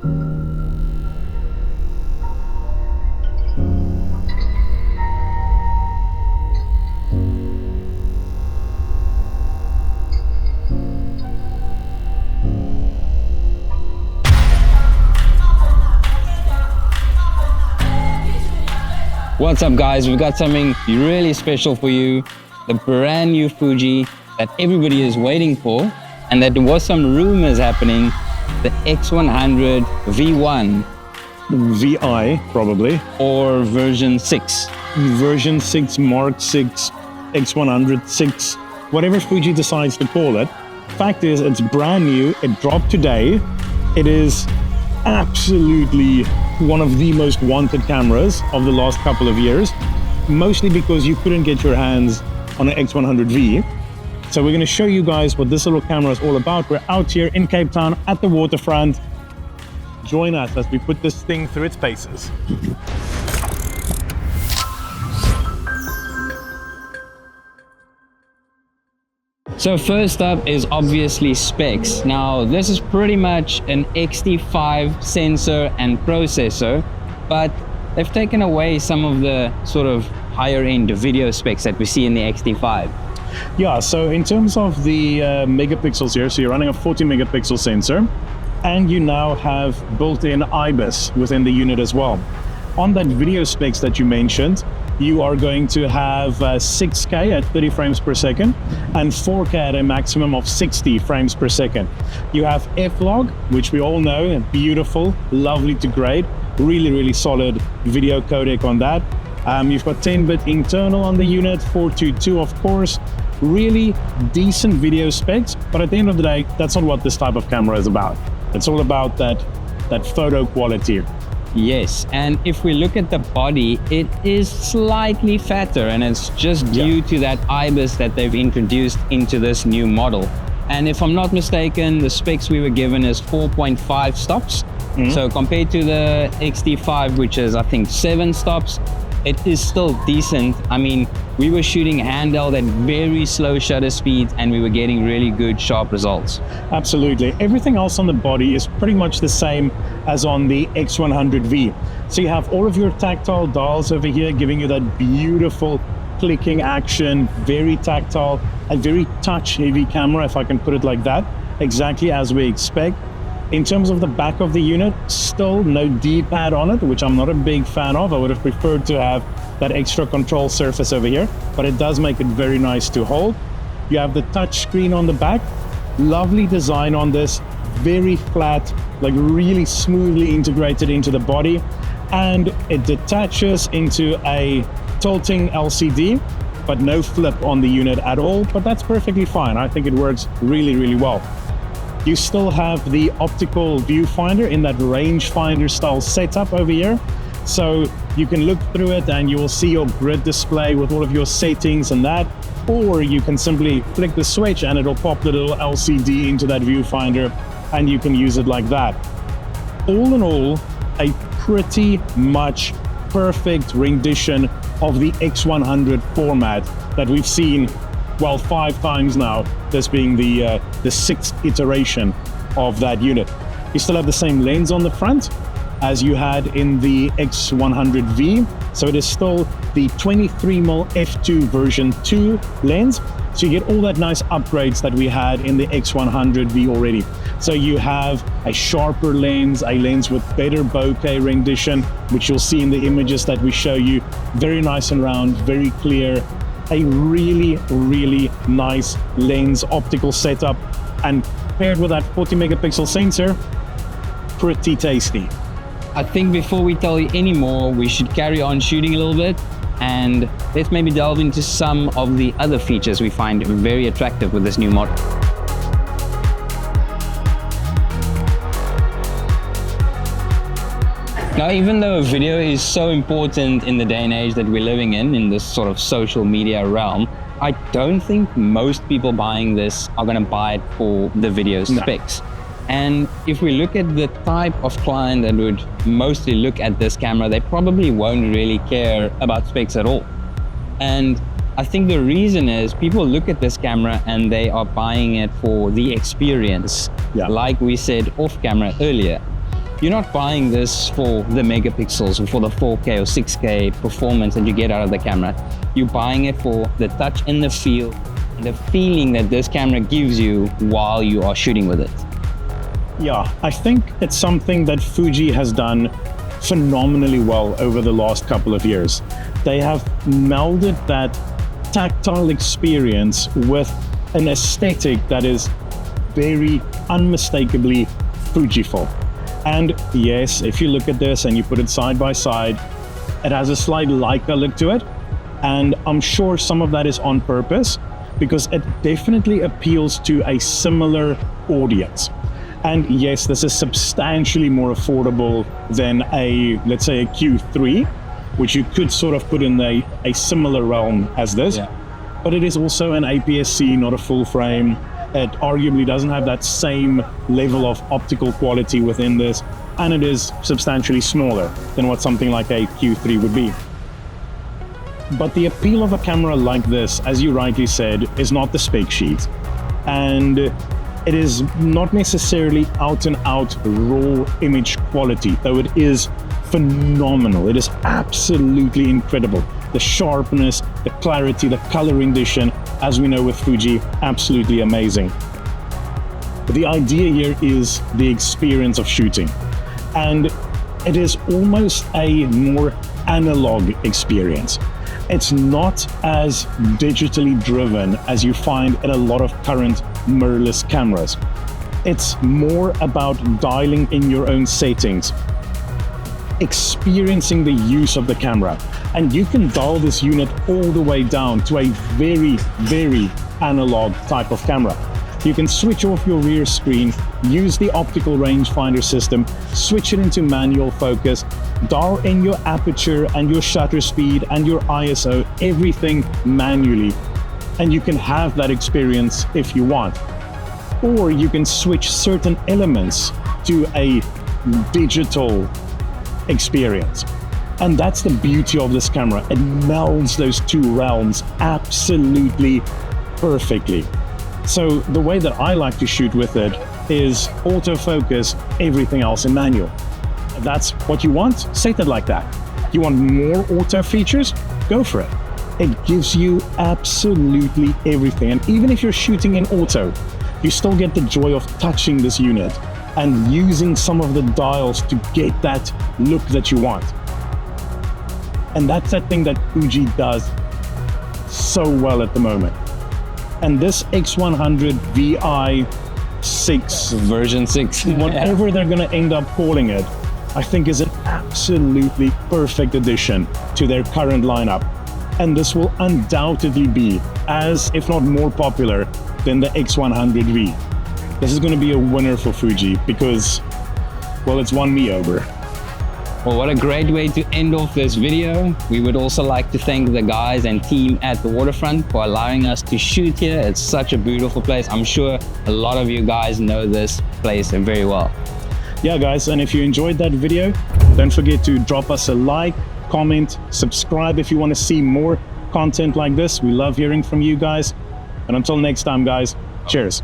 What's up guys, we've got something really special for you. The brand new Fuji that everybody is waiting for, and that there was some rumors happening, the X100V1. VI probably. Or version 6. Version 6, Mark 6, X100 6, whatever Fuji decides to call it. Fact is, it's brand new, it dropped today. It is absolutely one of the most wanted cameras of the last couple of years, mostly because you couldn't get your hands on an X100V. So we're going to show you guys what this little camera is all about. We're out here in Cape Town at the waterfront. Join us as we put this thing through its paces. So first up is obviously specs. Now this is pretty much an XT5 sensor and processor, but they've taken away some of the sort of higher end video specs that we see in the XT5. Yeah, so in terms of the megapixels here, so you're running a 40 megapixel sensor, and you now have built-in IBIS within the unit as well. On that video specs that you mentioned, you are going to have 6K at 30 frames per second and 4K at a maximum of 60 frames per second. You have F-Log, which we all know, beautiful, lovely to grade, really solid video codec on that. You've got 10-bit internal on the unit, 422 of course, really decent video specs, but at the end of the day, that's not what this type of camera is about. It's all about that photo quality. Yes, and if we look at the body, it is slightly fatter, and it's just due to that IBIS that they've introduced into this new model. And if I'm not mistaken, the specs we were given is 4.5 stops. So compared to the XT5, which is I think 7 stops, it is still decent. I mean, we were shooting handheld at very slow shutter speeds and we were getting really good sharp results. Absolutely. Everything else on the body is pretty much the same as on the X100V. So you have all of your tactile dials over here giving you that beautiful clicking action, very tactile, a very touch heavy camera, if I can put it like that, exactly as we expect. In terms of the back of the unit, still no D-pad on it, which I'm not a big fan of. I would have preferred to have that extra control surface over here, but it does make it very nice to hold. You have the touch screen on the back, lovely design on this, very flat, like really smoothly integrated into the body, and it detaches into a tilting LCD, but no flip on the unit at all, but that's perfectly fine. I think it works really well. You still have the optical viewfinder in that rangefinder style setup over here. So you can look through it and you will see your grid display with all of your settings and that, or you can simply flick the switch and it'll pop the little LCD into that viewfinder and you can use it like that. All in all, a pretty much perfect rendition of the X100 format that we've seen, well, 5 times now, this being the 6th iteration of that unit. You still have the same lens on the front as you had in the X100V, so it is still the 23mm f2 version 2 lens, so you get all that nice upgrades that we had in the X100V already. So you have a sharper lens, a lens with better bokeh rendition, which you'll see in the images that we show you, very nice and round, very clear, a really nice lens optical setup, and paired with that 40 megapixel sensor, pretty tasty. I think before we tell you any more, we should carry on shooting a little bit and let's maybe delve into some of the other features we find very attractive with this new model. Now, even though video is so important in the day and age that we're living in this sort of social media realm, I don't think most people buying this are going to buy it for the video specs. And if we look at the type of client that would mostly look at this camera, they probably won't really care about specs at all. And I think the reason is people look at this camera and they are buying it for the experience, like we said off camera earlier. you're not buying this for the megapixels or for the 4K or 6K performance that you get out of the camera. You're buying it for the touch and the feel, and the feeling that this camera gives you while you are shooting with it. Yeah, I think it's something that Fuji has done phenomenally well over the last couple of years. They have melded that tactile experience with an aesthetic that is very unmistakably Fujifilm. And yes, if you look at this and you put it side by side, it has a slight Leica look to it. And I'm sure some of that is on purpose, because it definitely appeals to a similar audience. And yes, this is substantially more affordable than let's say a Q3, which you could sort of put in a similar realm as this. Yeah. But it is also an APS-C, not a full frame. It arguably doesn't have that same level of optical quality within this, and it is substantially smaller than what something like a Q3 would be. But the appeal of a camera like this, as you rightly said, is not the spec sheet. And it is not necessarily out and out raw image quality, though it is phenomenal. It is absolutely incredible. The sharpness, the clarity, the color rendition, as we know with Fuji, absolutely amazing. But the idea here is the experience of shooting. And it is almost a more analog experience. It's not as digitally driven as you find in a lot of current mirrorless cameras. It's more about dialing in your own settings, experiencing the use of the camera. And you can dial this unit all the way down to a very, very analog type of camera. You can switch off your rear screen, use the optical rangefinder system, switch it into manual focus, dial in your aperture and your shutter speed and your ISO, everything manually. And you can have that experience if you want. Or you can switch certain elements to a digital experience. And that's the beauty of this camera. It melds those two realms absolutely perfectly. So the way that I like to shoot with it is autofocus, everything else in manual. If that's what you want, set it like that. You want more auto features? Go for it. It gives you absolutely everything. And even if you're shooting in auto, you still get the joy of touching this unit and using some of the dials to get that look that you want. And that's that thing that Fuji does so well at the moment. And this X100VI 6, version 6, whatever they're going to end up calling it, I think is an absolutely perfect addition to their current lineup. And this will undoubtedly be as, if not more popular than the X100V. This is going to be a winner for Fuji because, well, it's won me over. Well, what a great way to end off this video. We would also like to thank the guys and team at the waterfront for allowing us to shoot here. It's such a beautiful place. I'm sure a lot of you guys know this place very well. Yeah, guys, and if you enjoyed that video, don't forget to drop us a like, comment, subscribe if you want to see more content like this. We love hearing from you guys. And until next time, guys, cheers.